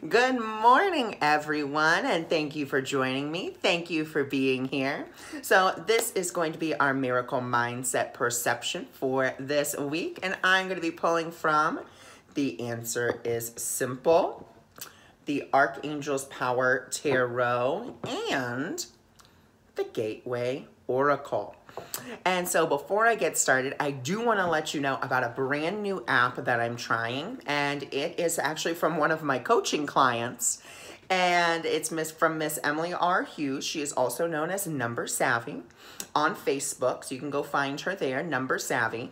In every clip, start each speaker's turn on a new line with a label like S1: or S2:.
S1: Good morning, everyone, and thank you for joining me. Thank you for being here. So this is going to be our miracle mindset perception for this week, and I'm going to be pulling from The Answer is Simple, the Archangel's Power Tarot, and the Gateway Oracle. And so before I get started, I do want to let you know about a brand new app that I'm trying, and it is actually from one of my coaching clients, and it's from Miss Emily R. Hughes. She is also known as Number Savvy on Facebook, so you can go find her there, Number Savvy.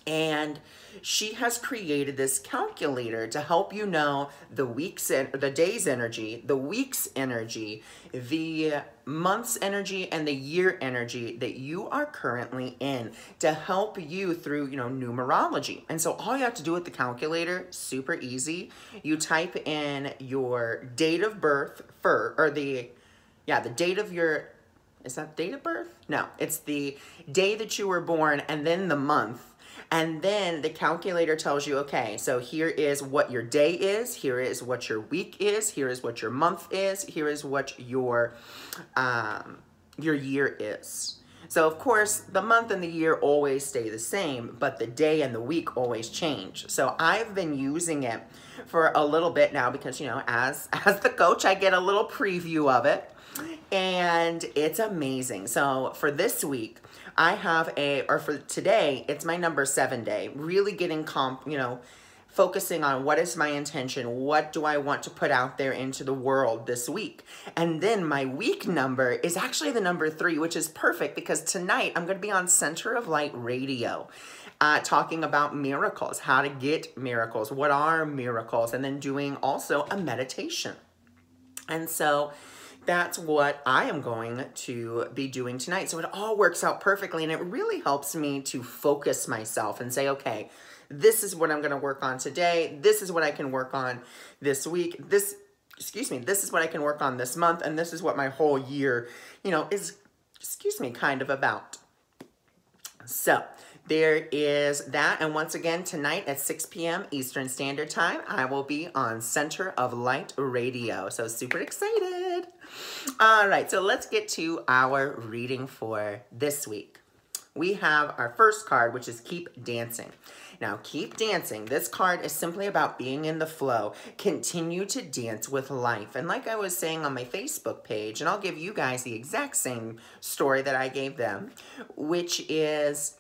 S1: And she has created this calculator to help you know the day's energy, the week's energy, the month's energy, and the year energy that you are currently in to help you through, numerology. And so all you have to do with the calculator, super easy. You type in your date of birth the date of your, is that date of birth? No, it's the day that you were born and then the month. And then the calculator tells you, okay, so here is what your day is, here is what your week is, here is what your month is, here is what your year is. So of course, the month and the year always stay the same, but the day and the week always change. So I've been using it for a little bit now because, as the coach, I get a little preview of it. And it's amazing. So for this week, I have for today, it's my number 7 day. Really getting focusing on what is my intention, what do I want to put out there into the world this week. And then my week number is actually the number 3, which is perfect because tonight I'm going to be on Center of Light Radio. Talking about miracles, how to get miracles, what are miracles, and then doing also a meditation. And so that's what I am going to be doing tonight. So it all works out perfectly, and it really helps me to focus myself and say, okay, this is what I'm going to work on today. This is what I can work on this week. This is what I can work on this month, and this is what my whole year, is, kind of about. So there is that. And once again, tonight at 6 p.m. Eastern Standard Time, I will be on Center of Light Radio. So super excited. All right, so let's get to our reading for this week. We have our first card, which is Keep Dancing. Now, keep dancing. This card is simply about being in the flow. Continue to dance with life. And like I was saying on my Facebook page, and I'll give you guys the exact same story that I gave them, which is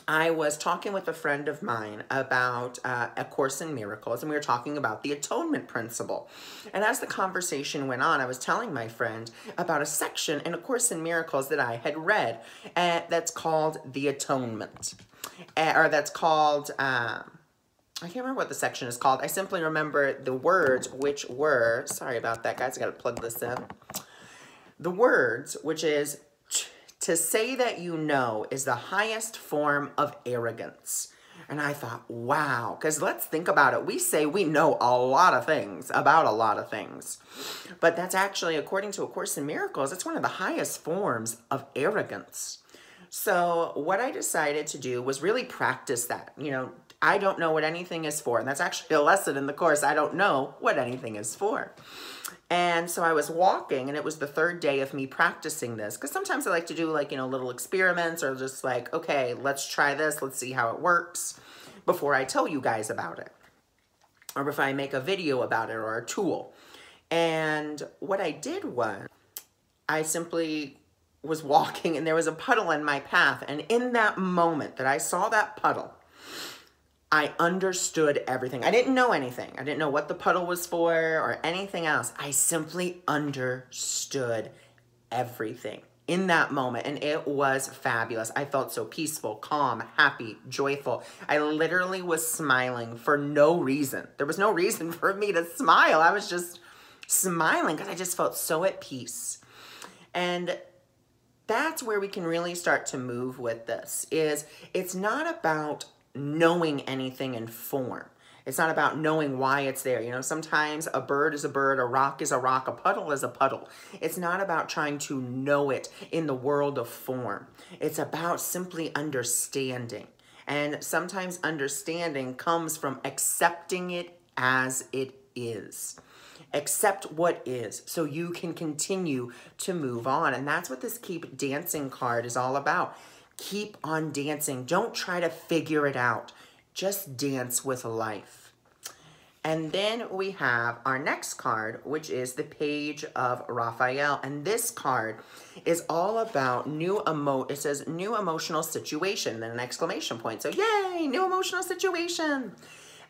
S1: I was talking with a friend of mine about A Course in Miracles, and we were talking about the atonement principle. And as the conversation went on, I was telling my friend about a section in A Course in Miracles that I had read that's called The Atonement. Or that's called, I can't remember what the section is called. I simply remember the words, which were, sorry about that, guys, I got to plug this in. The words, which is, to say that you know is the highest form of arrogance. And I thought, wow, because let's think about it. We say we know a lot of things about a lot of things. But that's actually, according to A Course in Miracles, it's one of the highest forms of arrogance. So what I decided to do was really practice that. I don't know what anything is for. And that's actually a lesson in the Course. I don't know what anything is for. And so I was walking, and it was the 3rd day of me practicing this. Because sometimes I like to do little experiments or just okay, let's try this. Let's see how it works before I tell you guys about it. Or if I make a video about it or a tool. And what I did was I simply was walking, and there was a puddle in my path. And in that moment that I saw that puddle, I understood everything. I didn't know anything. I didn't know what the puddle was for or anything else. I simply understood everything in that moment, and it was fabulous. I felt so peaceful, calm, happy, joyful. I literally was smiling for no reason. There was no reason for me to smile. I was just smiling because I just felt so at peace. And that's where we can really start to move with this, is it's not about knowing anything in form. It's not about knowing why it's there. Sometimes a bird is a bird, a rock is a rock, a puddle is a puddle. It's not about trying to know it in the world of form. It's about simply understanding. And sometimes understanding comes from accepting it as it is. Accept what is so you can continue to move on. And that's what this keep dancing card is all about. Keep on dancing. Don't try to figure it out. Just dance with life. And then we have our next card, which is the Page of Raphael. And this card is all about it says new emotional situation, then an exclamation point. So yay, new emotional situation.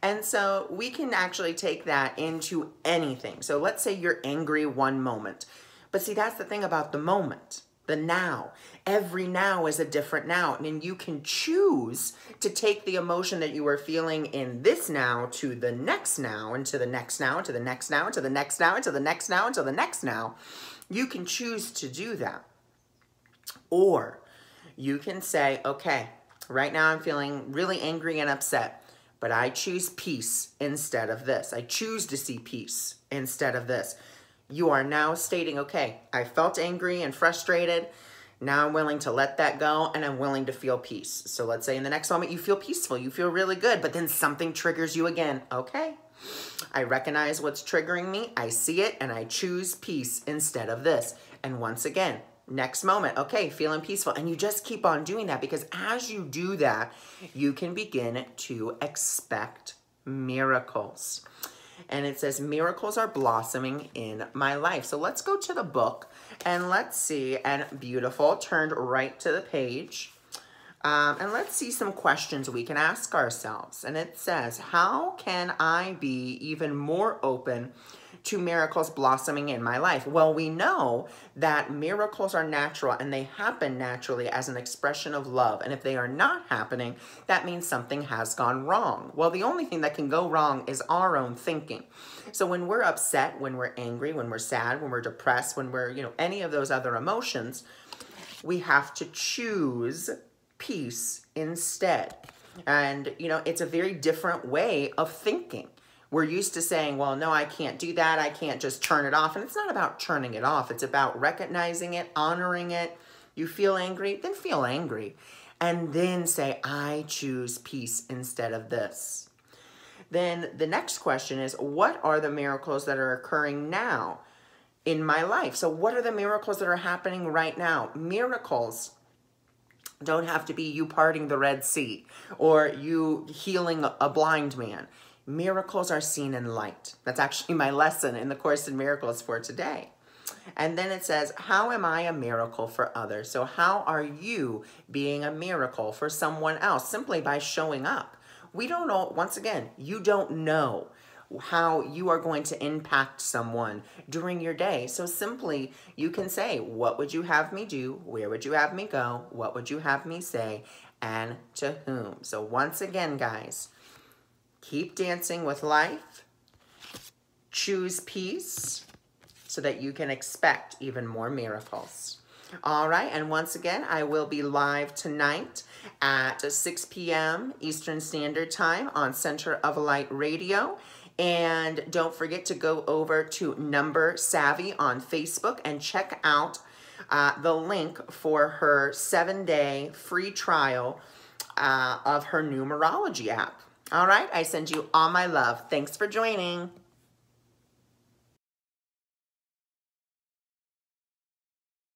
S1: And so we can actually take that into anything. So let's say you're angry one moment. But see, that's the thing about the moment, the now. Every now is a different now. And you can choose to take the emotion that you are feeling in this now to the next now, and to the next now, and to the next now, and to the next now, and to the next now, and to the next now. You can choose to do that. Or you can say, okay, right now I'm feeling really angry and upset, but I choose peace instead of this. I choose to see peace instead of this. You are now stating, okay, I felt angry and frustrated. Now I'm willing to let that go, and I'm willing to feel peace. So let's say in the next moment you feel peaceful, you feel really good, but then something triggers you again. Okay, I recognize what's triggering me, I see it, and I choose peace instead of this. And once again, next moment, okay, feeling peaceful. And you just keep on doing that, because as you do that, you can begin to expect miracles. And it says, miracles are blossoming in my life. So let's go to the book and let's see, and beautiful, turned right to the page. And let's see some questions we can ask ourselves. And it says, how can I be even more open to miracles blossoming in my life? Well, we know that miracles are natural and they happen naturally as an expression of love. And if they are not happening, that means something has gone wrong. Well, the only thing that can go wrong is our own thinking. So when we're upset, when we're angry, when we're sad, when we're depressed, when we're, any of those other emotions, we have to choose peace instead. And, it's a very different way of thinking. We're used to saying, well, no, I can't do that. I can't just turn it off. And it's not about turning it off. It's about recognizing it, honoring it. You feel angry, then feel angry. And then say, I choose peace instead of this. Then the next question is, what are the miracles that are occurring now in my life? So what are the miracles that are happening right now? Miracles don't have to be you parting the Red Sea or you healing a blind man. Miracles are seen in light. That's actually my lesson in the Course in Miracles for today. And then it says, how am I a miracle for others? So how are you being a miracle for someone else? Simply by showing up. We don't know, once again, you don't know how you are going to impact someone during your day. So simply you can say, what would you have me do? Where would you have me go? What would you have me say? And to whom? So once again, guys, keep dancing with life. Choose peace so that you can expect even more miracles. All right, and once again, I will be live tonight at 6 p.m. Eastern Standard Time on Center of Light Radio. And don't forget to go over to Number Savvy on Facebook and check out the link for her 7-day free trial of her numerology app. All right, I send you all my love. Thanks for joining.